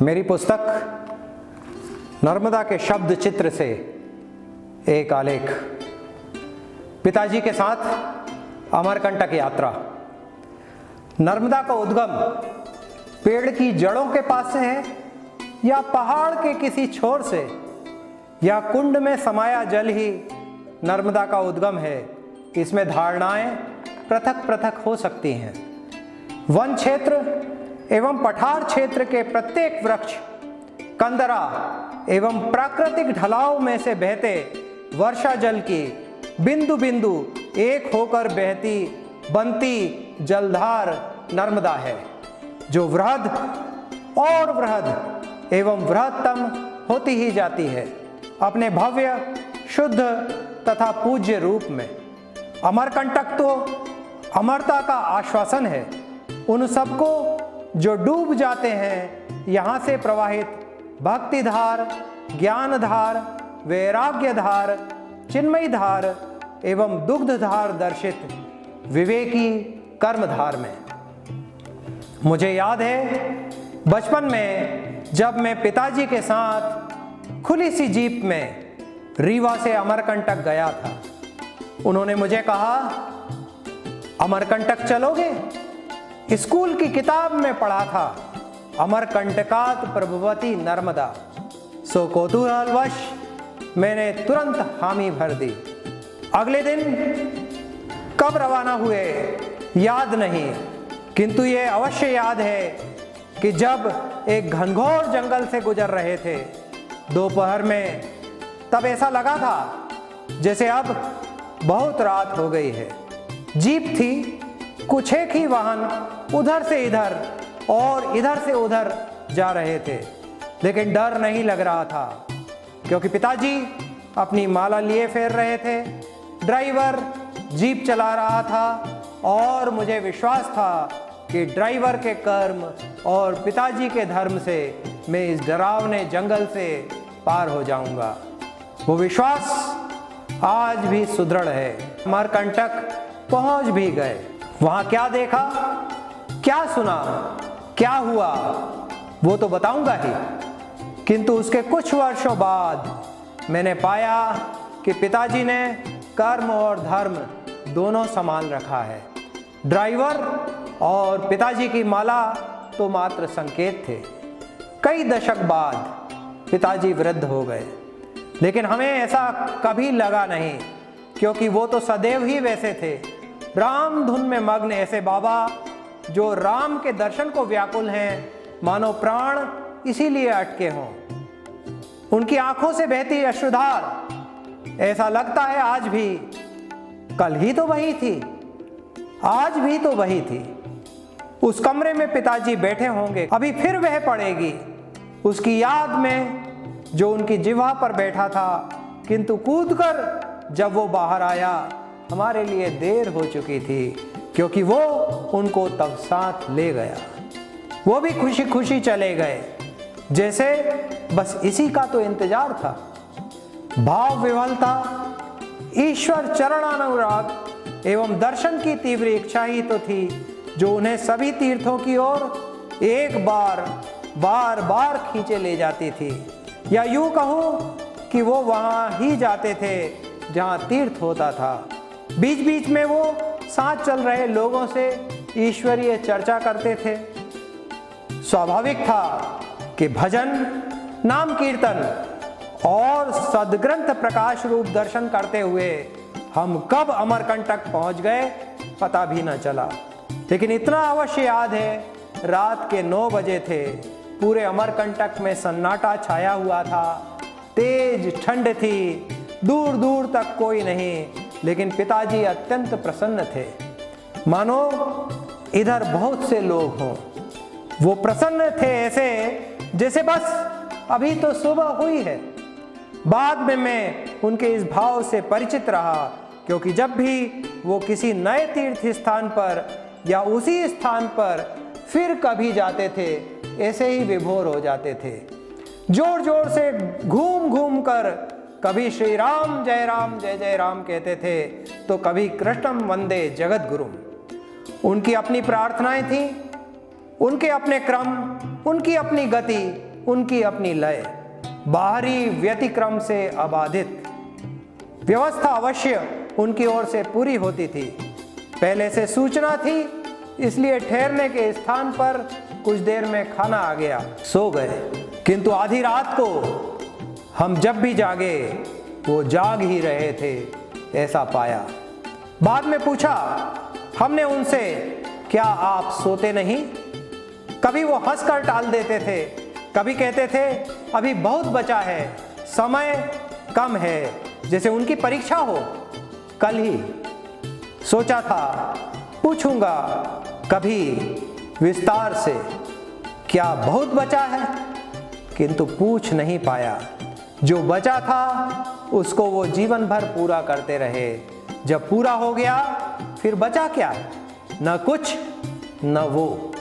मेरी पुस्तक नर्मदा के शब्द चित्र से एक आलेख। पिताजी के साथ अमरकंटक यात्रा। नर्मदा का उद्गम पेड़ की जड़ों के पास से है या पहाड़ के किसी छोर से, या कुंड में समाया जल ही नर्मदा का उद्गम है, इसमें धारणाएं पृथक पृथक हो सकती हैं। वन क्षेत्र एवं पठार क्षेत्र के प्रत्येक वृक्ष, कंदरा एवं प्राकृतिक ढलाव में से बहते वर्षा जल की बिंदु बिंदु एक होकर बहती बनती जलधार नर्मदा है, जो वृहद और वृहद एवं वृहत्तम होती ही जाती है अपने भव्य, शुद्ध तथा पूज्य रूप में। अमरकंटक तो अमरता का आश्वासन है उन सबको जो डूब जाते हैं यहाँ से प्रवाहित भक्तिधार, ज्ञानधार, वैराग्यधार, चिन्मयधार एवं दुग्धधार दर्शित विवेकी कर्मधार में। मुझे याद है बचपन में जब मैं पिताजी के साथ खुली सी जीप में रीवा से अमरकंटक गया था, उन्होंने मुझे कहा, अमरकंटक चलोगे? स्कूल की किताब में पढ़ा था, अमरकंटकात प्रभवती नर्मदा। सो कौतूहलवश मैंने तुरंत हामी भर दी। अगले दिन कब रवाना हुए याद नहीं, किंतु ये अवश्य याद है कि जब एक घनघोर जंगल से गुजर रहे थे दोपहर में, तब ऐसा लगा था जैसे अब बहुत रात हो गई है। जीप थी, कुछ एक ही वाहन उधर से इधर और इधर से उधर जा रहे थे, लेकिन डर नहीं लग रहा था क्योंकि पिताजी अपनी माला लिए फेर रहे थे, ड्राइवर जीप चला रहा था और मुझे विश्वास था कि ड्राइवर के कर्म और पिताजी के धर्म से मैं इस डरावने जंगल से पार हो जाऊंगा। वो विश्वास आज भी सुदृढ़ है। अमरकंटक पहुंच भी गए। वहां क्या देखा, क्या सुना, क्या हुआ, वो तो बताऊंगा ही, किंतु उसके कुछ वर्षों बाद मैंने पाया कि पिताजी ने कर्म और धर्म दोनों संभाल रखा है। ड्राइवर और पिताजी की माला तो मात्र संकेत थे। कई दशक बाद पिताजी वृद्ध हो गए, लेकिन हमें ऐसा कभी लगा नहीं, क्योंकि वो तो सदैव ही वैसे थे, राम धुन में मग्न ऐसे बाबा जो राम के दर्शन को व्याकुल हैं, मानो प्राण इसीलिए अटके हों। उनकी आंखों से बहती अश्रुधार, ऐसा लगता है आज भी कल ही तो वही थी, आज भी तो वही थी। उस कमरे में पिताजी बैठे होंगे, अभी फिर वह पड़ेगी उसकी याद में जो उनकी जिह्वा पर बैठा था, किंतु कूदकर जब वो बाहर आया हमारे लिए देर हो चुकी थी, क्योंकि वो उनको तब साथ ले गया। वो भी खुशी खुशी चले गए, जैसे बस इसी का तो इंतजार था। भाव विवलता, ईश्वर चरणानुराग एवं दर्शन की तीव्र इच्छा ही तो थी जो उन्हें सभी तीर्थों की ओर एक बार बार बार खींचे ले जाती थी, या यूं कहूं कि वो वहां ही जाते थे जहां तीर्थ होता था। बीच बीच में वो साथ चल रहे लोगों से ईश्वरीय चर्चा करते थे। स्वाभाविक था कि भजन, नाम कीर्तन और सद्ग्रंथ प्रकाश रूप दर्शन करते हुए हम कब अमरकंटक पहुंच गए पता भी न चला। लेकिन इतना अवश्य याद है, रात के 9 बजे थे, पूरे अमरकंटक में सन्नाटा छाया हुआ था, तेज ठंड थी, दूर दूर तक कोई नहीं, लेकिन पिताजी अत्यंत प्रसन्न थे, मानो इधर बहुत से लोग हों। वो प्रसन्न थे ऐसे जैसे बस अभी तो सुबह हुई है। बाद में मैं उनके इस भाव से परिचित रहा, क्योंकि जब भी वो किसी नए तीर्थ स्थान पर या उसी स्थान पर फिर कभी जाते थे, ऐसे ही विभोर हो जाते थे। जोर जोर से घूम घूम कर कभी श्री राम जय जय राम कहते थे, तो कभी कृष्णम वंदे जगत गुरुम। उनकी अपनी प्रार्थनाएं थीं, उनके अपने क्रम, उनकी अपनी गति उनकी अपनी लय, बाहरी व्यतिक्रम से अबाधित। व्यवस्था अवश्य उनकी ओर से पूरी होती थी। पहले से सूचना थी, इसलिए ठहरने के स्थान पर कुछ देर में खाना आ गया, सो गए। किंतु आधी रात को हम जब भी जागे वो जाग ही रहे थे, ऐसा पाया। बाद में पूछा हमने उनसे, क्या आप सोते नहीं? कभी वो हंसकर टाल देते थे, कभी कहते थे अभी बहुत बचा है, समय कम है, जैसे उनकी परीक्षा हो। कल ही सोचा था पूछूंगा कभी विस्तार से, क्या बहुत बचा है, किंतु पूछ नहीं पाया। जो बचा था उसको वो जीवन भर पूरा करते रहे। जब पूरा हो गया फिर बचा क्या? न कुछ न वो।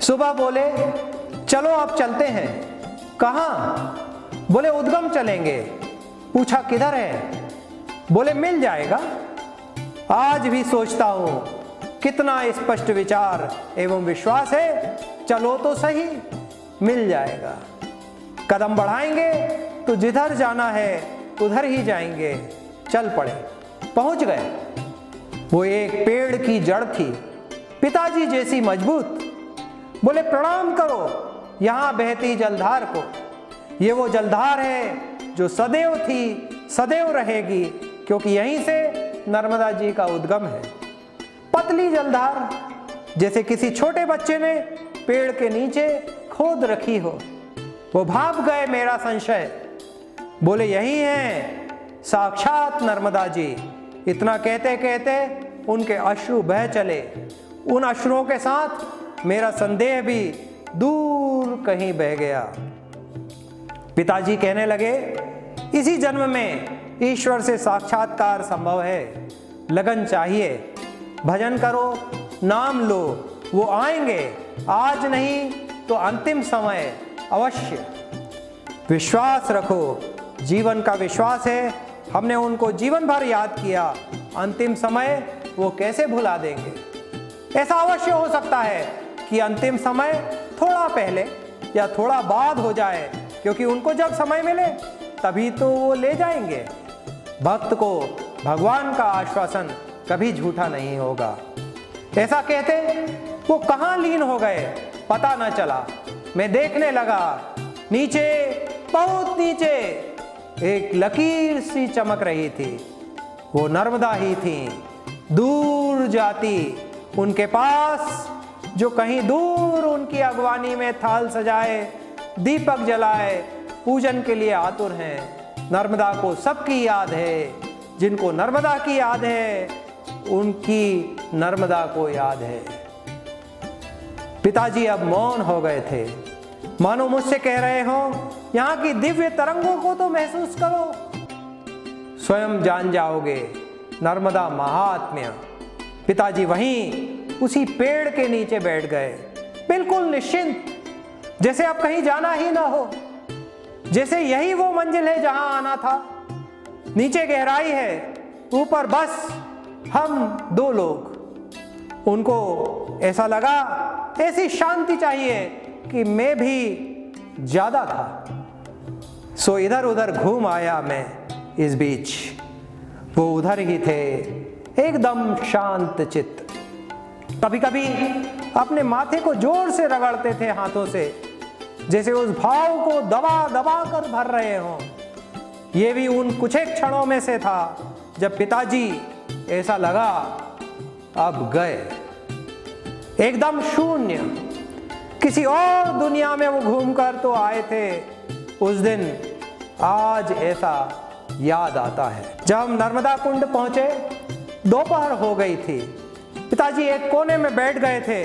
सुबह बोले चलो अब चलते हैं। कहाँ? बोले उद्गम चलेंगे। पूछा किधर है? बोले मिल जाएगा। आज भी सोचता हूं कितना स्पष्ट विचार एवं विश्वास है। चलो तो सही, मिल जाएगा। कदम बढ़ाएंगे तो जिधर जाना है उधर ही जाएंगे। चल पड़े, पहुंच गए। वो एक पेड़ की जड़ थी, पिताजी जैसी मजबूत। बोले प्रणाम करो यहां बहती जलधार को। ये वो जलधार है जो सदैव थी, सदैव रहेगी, क्योंकि यहीं से नर्मदा जी का उद्गम है। पतली जलधार, जैसे किसी छोटे बच्चे ने पेड़ के नीचे खोद रखी हो। वो भाप गए मेरा संशय। बोले यही है साक्षात नर्मदा जी। इतना कहते कहते उनके अश्रु बह चले। उन अश्रुओं के साथ मेरा संदेह भी दूर कहीं बह गया। पिताजी कहने लगे इसी जन्म में ईश्वर से साक्षात्कार संभव है। लगन चाहिए, भजन करो, नाम लो, वो आएंगे। आज नहीं तो अंतिम समय अवश्य। विश्वास रखो, जीवन का विश्वास है। हमने उनको जीवन भर याद किया, अंतिम समय वो कैसे भुला देंगे? ऐसा अवश्य हो सकता है कि अंतिम समय थोड़ा पहले या थोड़ा बाद हो जाए, क्योंकि उनको जब समय मिले तभी तो वो ले जाएंगे। भक्त को भगवान का आश्वासन कभी झूठा नहीं होगा। ऐसा कहते वो कहाँ लीन हो गए पता न चला। मैं देखने लगा, नीचे, बहुत नीचे एक लकीर सी चमक रही थी। वो नर्मदा ही थी, दूर जाती। उनके पास जो कहीं दूर उनकी अगवानी में थाल सजाए, दीपक जलाए, पूजन के लिए आतुर हैं। नर्मदा को सबकी याद है। जिनको नर्मदा की याद है उनकी नर्मदा को याद है। पिताजी अब मौन हो गए थे, मानो मुझसे कह रहे हो यहाँ की दिव्य तरंगों को तो महसूस करो, स्वयं जान जाओगे नर्मदा महात्म्य। पिताजी वहीं उसी पेड़ के नीचे बैठ गए, बिल्कुल निश्चिंत, जैसे अब कहीं जाना ही ना हो, जैसे यही वो मंजिल है जहां आना था। नीचे गहराई है, ऊपर बस हम दो लोग। उनको ऐसा लगा ऐसी शांति चाहिए कि मैं भी ज्यादा था। सो इधर उधर घूम आया मैं इस बीच। वो उधर ही थे, एकदम शांत चित्त। कभी कभी अपने माथे को जोर से रगड़ते थे हाथों से, जैसे उस भाव को दबा दबा कर भर रहे हों। ये भी उन कुछ एक क्षणों में से था जब पिताजी ऐसा लगा अब गए, एकदम शून्य। किसी और दुनिया में वो घूमकर तो आए थे उस दिन, आज ऐसा याद आता है। जब हम नर्मदा कुंड पहुंचे, दोपहर हो गई थी। पिताजी एक कोने में बैठ गए थे।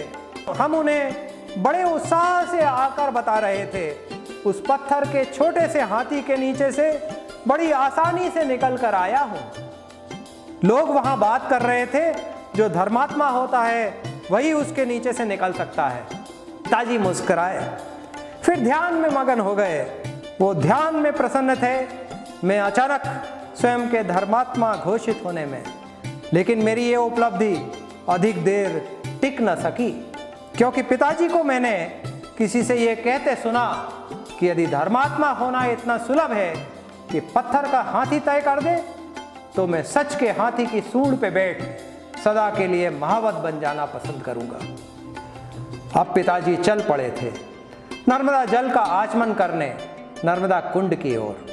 हम उन्हें बड़े उत्साह से आकर बता रहे थे, उस पत्थर के छोटे से हाथी के नीचे से बड़ी आसानी से निकल कर आया हूं। लोग वहां बात कर रहे थे, जो धर्मात्मा होता है वही उसके नीचे से निकल सकता है। पिताजी मुस्कुराए, फिर ध्यान में मगन हो गए। वो ध्यान में प्रसन्न थे, मैं अचानक स्वयं के धर्मात्मा घोषित होने में। लेकिन मेरी ये उपलब्धि अधिक देर टिक न सकी, क्योंकि पिताजी को मैंने किसी से ये कहते सुना कि यदि धर्मात्मा होना इतना सुलभ है कि पत्थर का हाथी तय कर दे, तो मैं सच के हाथी की सूंड पे बैठ सदा के लिए महावत बन जाना पसंद करूंगा। अब पिताजी चल पड़े थे नर्मदा जल का आचमन करने नर्मदा कुंड की ओर।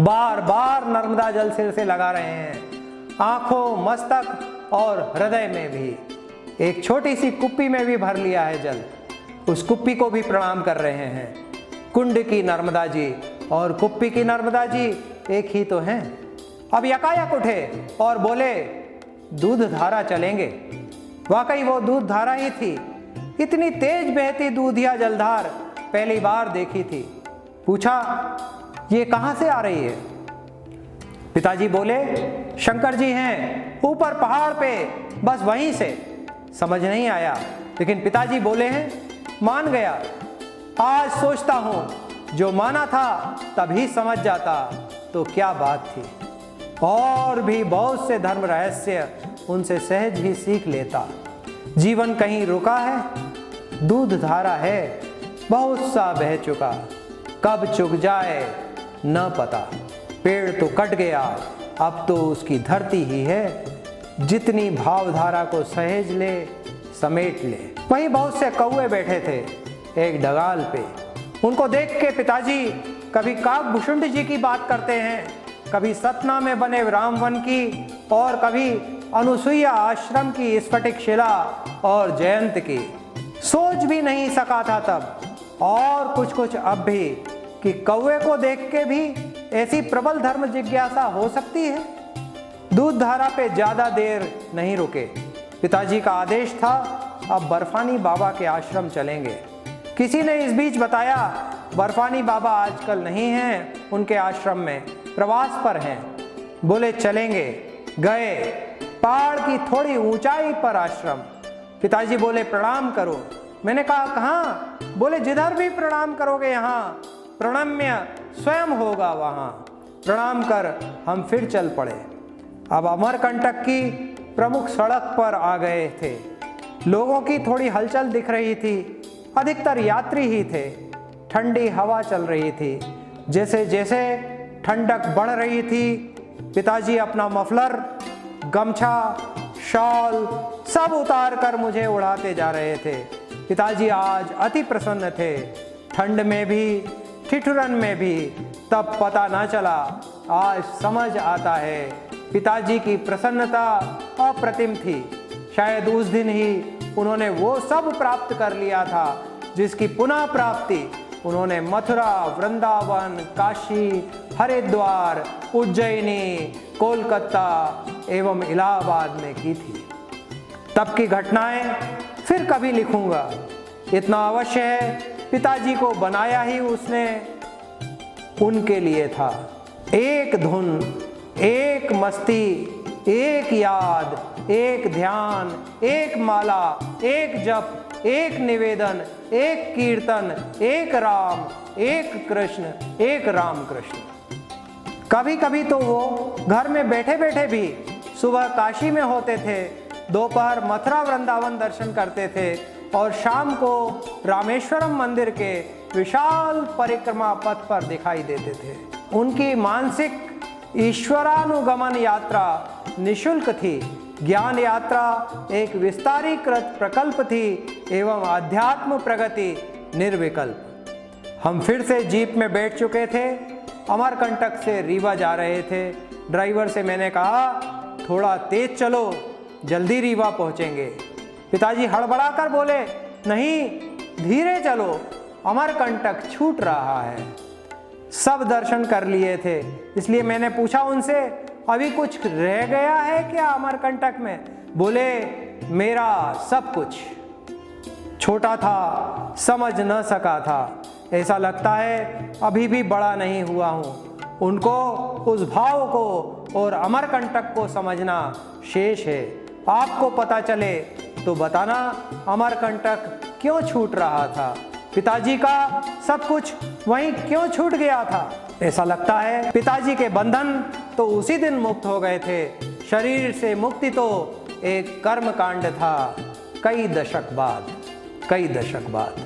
बार बार नर्मदा जल सिर से लगा रहे हैं, आंखों, मस्तक और हृदय में भी। एक छोटी सी कुप्पी में भी भर लिया है जल, उस कुप्पी को भी प्रणाम कर रहे हैं। कुंड की नर्मदा जी और कुप्पी की नर्मदा जी एक ही तो हैं। अब यकायक उठे और बोले, दूध धारा चलेंगे। वाकई वो दूध धारा ही थी। इतनी तेज बहती दूधिया जलधार पहली बार देखी थी। पूछा, ये कहां से आ रही है? पिताजी बोले, शंकर जी हैं ऊपर पहाड़ पे, बस वहीं से। समझ नहीं आया, लेकिन पिताजी बोले हैं, मान गया। आज सोचता हूं जो माना था तभी समझ जाता तो क्या बात थी। और भी बहुत से धर्म रहस्य उनसे सहज ही सीख लेता। जीवन कहीं रुका है, दूध धारा है, बहुत सा बह चुका, कब चुक जाए न पता। पेड़ तो कट गया, अब तो उसकी धरती ही है। जितनी भावधारा को सहेज ले, समेट ले। वहीं बहुत से कौवे बैठे थे एक डगाल पे। उनको देख के पिताजी कभी काकभूषुंड जी की बात करते हैं, कभी सतना में बने रामवन की, और कभी अनुसुईया आश्रम की स्फटिक शिला और जयंत की। सोच भी नहीं सका था तब, और कुछ कुछ अब भी, कि कौवे को देख के भी ऐसी प्रबल धर्म जिज्ञासा हो सकती है। दूध धारा पे ज्यादा देर नहीं रुके। पिताजी का आदेश था, अब बर्फानी बाबा के आश्रम चलेंगे। किसी ने इस बीच बताया, बर्फानी बाबा आजकल नहीं हैं उनके आश्रम में, प्रवास पर हैं। बोले, चलेंगे। गए। पहाड़ की थोड़ी ऊंचाई पर आश्रम। पिताजी बोले, प्रणाम करो। मैंने कहा, कहाँ? बोले, जिधर भी प्रणाम करोगे यहाँ प्रणम्य स्वयं होगा वहाँ। प्रणाम कर हम फिर चल पड़े। अब अमरकंटक की प्रमुख सड़क पर आ गए थे। लोगों की थोड़ी हलचल दिख रही थी, अधिकतर यात्री ही थे। ठंडी हवा चल रही थी। जैसे जैसे ठंडक बढ़ रही थी, पिताजी अपना मफलर, गमछा, शॉल सब उतार कर मुझे उड़ाते जा रहे थे। पिताजी आज अति प्रसन्न थे, ठंड में भी, ठिठुरन में भी। तब पता ना चला, आज समझ आता है। पिताजी की प्रसन्नता अप्रतिम थी। शायद उस दिन ही उन्होंने वो सब प्राप्त कर लिया था जिसकी पुनः प्राप्ति उन्होंने मथुरा, वृंदावन, काशी, हरिद्वार, उज्जैनी, कोलकाता एवं इलाहाबाद में की थी। तब की घटनाएं फिर कभी लिखूंगा। इतना अवश्य है, पिताजी को बनाया ही उसने उनके लिए था। एक धुन, एक मस्ती, एक याद, एक ध्यान, एक माला, एक जप, एक निवेदन, एक कीर्तन, एक राम, एक कृष्ण, एक राम कृष्ण। कभी कभी तो वो घर में बैठे बैठे भी सुबह काशी में होते थे, दोपहर मथुरा वृंदावन दर्शन करते थे, और शाम को रामेश्वरम मंदिर के विशाल परिक्रमा पथ पर दिखाई देते थे। उनकी मानसिक ईश्वरानुगमन यात्रा निशुल्क थी। ज्ञान यात्रा एक विस्तारीकृत प्रकल्प थी एवं आध्यात्म प्रगति निर्विकल्प। हम फिर से जीप में बैठ चुके थे। अमरकंटक से रीवा जा रहे थे। ड्राइवर से मैंने कहा, थोड़ा तेज चलो, जल्दी रीवा पहुंचेंगे। पिताजी हड़बड़ा कर बोले, नहीं, धीरे चलो, अमरकंटक छूट रहा है। सब दर्शन कर लिए थे, इसलिए मैंने पूछा उनसे, अभी कुछ रह गया है क्या अमरकंटक में? बोले, मेरा सब कुछ। छोटा था, समझ न सका था। ऐसा लगता है अभी भी बड़ा नहीं हुआ हूँ। उनको, उस भाव को और अमरकंटक को समझना शेष है। आपको पता चले तो बताना, अमरकंटक क्यों छूट रहा था? पिताजी का सब कुछ वहीं क्यों छूट गया था? ऐसा लगता है पिताजी के बंधन तो उसी दिन मुक्त हो गए थे। शरीर से मुक्ति तो एक कर्म कांड था, कई दशक बाद।